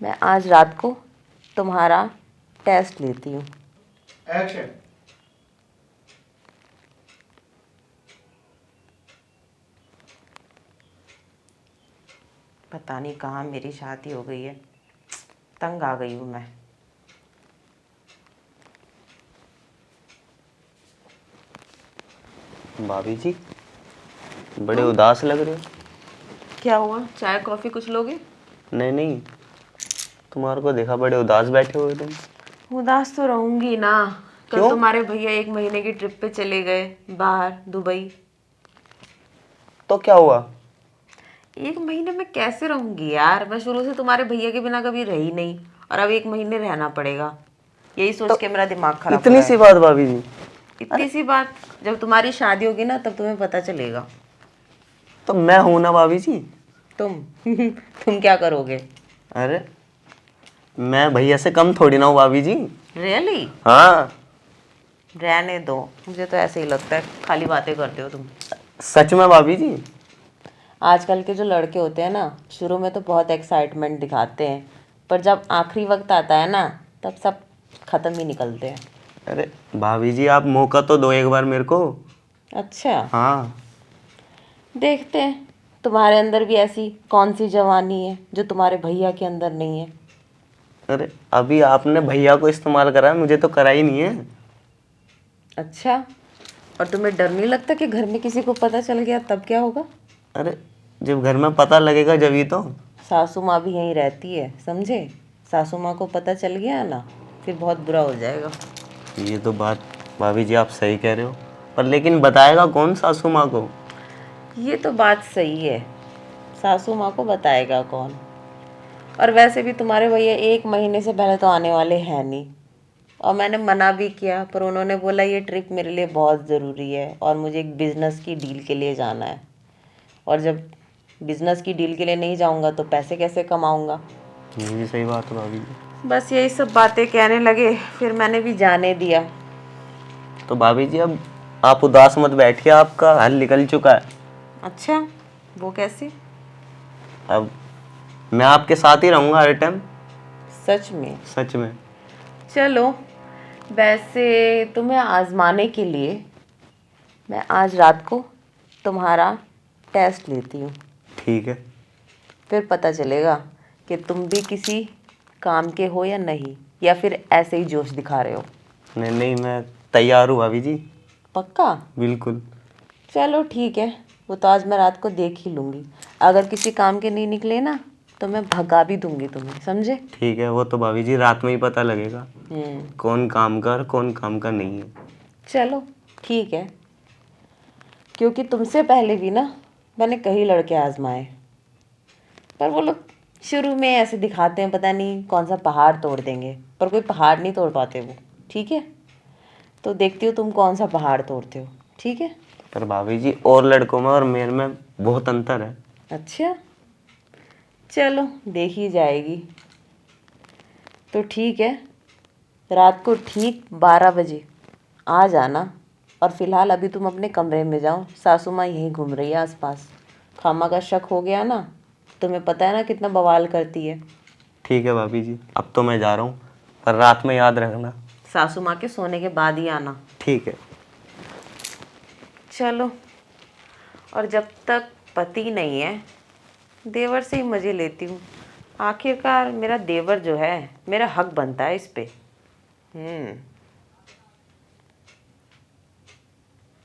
मैं आज रात को तुम्हारा टेस्ट लेती हूँ। एक्शन। पता नहीं कहाँ मेरी शादी हो गई है, तंग आ गई हूँ मैं। भाभी जी बड़े उदास लग रहे हो। क्या हुआ, चाय कॉफ़ी कुछ लोगे? नहीं नहीं, तुम्हारे को देखा बड़े उदास बैठे हुए तुम। उदास तो रहूंगी ना। कल क्यों? तुम्हारे भैया 1 महीने की ट्रिप पे चले गए बाहर, दुबई। तो क्या हुआ? 1 महीने में कैसे रहूंगी यार, मैं शुरू से तुम्हारे भैया के बिना कभी रही नहीं, और अब 1 महीने रहना पड़ेगा। यही सोच के मेरा दिमाग खराब हो इतनी रहा सी है। बात भाभी जी? इतनी सी बात, जब तुम्हारी शादी होगी ना तब तुम्हें पता चलेगा। तो मैं हूं ना भाभी जी। तुम तुम क्या करोगे? अरे मैं भैया से कम थोड़ी ना हूँ भाभी जी। रियली? हाँ रहने दो, मुझे तो ऐसे ही लगता है, खाली बातें करते हो तुम। सच में भाभी जी। आजकल के जो लड़के होते हैं ना, शुरू में तो बहुत एक्साइटमेंट दिखाते हैं, पर जब आखिरी वक्त आता है ना तब सब खत्म ही निकलते हैं। अरे भाभी जी आप मौका तो दो एक बार मेरे को। अच्छा, हाँ देखते हैं तुम्हारे अंदर भी ऐसी कौन सी जवानी है जो तुम्हारे भैया के अंदर नहीं है। अरे अभी आपने भैया को इस्तेमाल करा है, मुझे तो करा ही नहीं है। अच्छा, और तुम्हें डर नहीं लगता कि घर में किसी को पता चल गया तब क्या होगा? अरे जब घर में पता लगेगा जब ही तो। सासू माँ भी यहीं रहती है, समझे? सासू माँ को पता चल गया ना फिर बहुत बुरा हो जाएगा। ये तो बात भाभी जी आप सही कह रहे हो, पर लेकिन बताएगा कौन सासू माँ को? ये तो बात सही है, सासू माँ को बताएगा कौन? और वैसे भी तुम्हारे भैया 1 महीने से पहले तो आने वाले हैं नहीं, और मैंने मना भी किया, पर उन्होंने बोला ये ट्रिप मेरे लिए बहुत ज़रूरी है और मुझे एक बिज़नेस की डील के लिए जाना है, और जब बिज़नेस की डील के लिए नहीं जाऊंगा तो पैसे कैसे कमाऊंगा? ये भी सही बात है भाभी जी। बस यही सब बातें कहने लगे, फिर मैंने भी जाने दिया। तो भाभी जी अब आप उदास मत बैठिए, आपका हल निकल चुका है। अच्छा, वो कैसे? अब मैं आपके साथ ही रहूँगा हर टाइम। सच में? सच में। चलो, वैसे तुम्हें आजमाने के लिए मैं आज रात को तुम्हारा टेस्ट लेती हूँ। ठीक है। फिर पता चलेगा कि तुम भी किसी काम के हो या नहीं, या फिर ऐसे ही जोश दिखा रहे हो। नहीं नहीं, मैं तैयार हूँ भाभी जी। पक्का? बिल्कुल। चलो ठीक है, वो तो आज मैं रात को देख ही लूँगी। अगर किसी काम के नहीं निकले ना तो मैं भगा भी दूँगी तुम्हें, समझे? ठीक है, वो तो भाभी जी रात में ही पता लगेगा कौन काम का और कौन काम का नहीं है। चलो ठीक है, क्योंकि तुमसे पहले भी ना मैंने कई लड़के आजमाए, पर वो लोग शुरू में ऐसे दिखाते हैं पता नहीं कौन सा पहाड़ तोड़ देंगे, पर कोई पहाड़ नहीं तोड़ पाते वो। ठीक है, तो देखती हो तुम कौन सा पहाड़ तोड़ते हो। ठीक है? पर भाभी जी और लड़कों में और मेरे में बहुत अंतर है। अच्छा, चलो देखी जाएगी। तो ठीक है, रात को ठीक 12 बजे आ जाना, और फिलहाल अभी तुम अपने कमरे में जाओ, सासू माँ यहीं घूम रही है आसपास। खामा का शक हो गया ना, तुम्हें पता है ना कितना बवाल करती है। ठीक है भाभी जी, अब तो मैं जा रहा हूँ, पर रात में याद रखना। सासू माँ के सोने के बाद ही आना। ठीक है। चलो, और जब तक पति नहीं है देवर से ही मज़े लेती हूँ। आखिरकार मेरा देवर जो है, मेरा हक बनता है इस पे।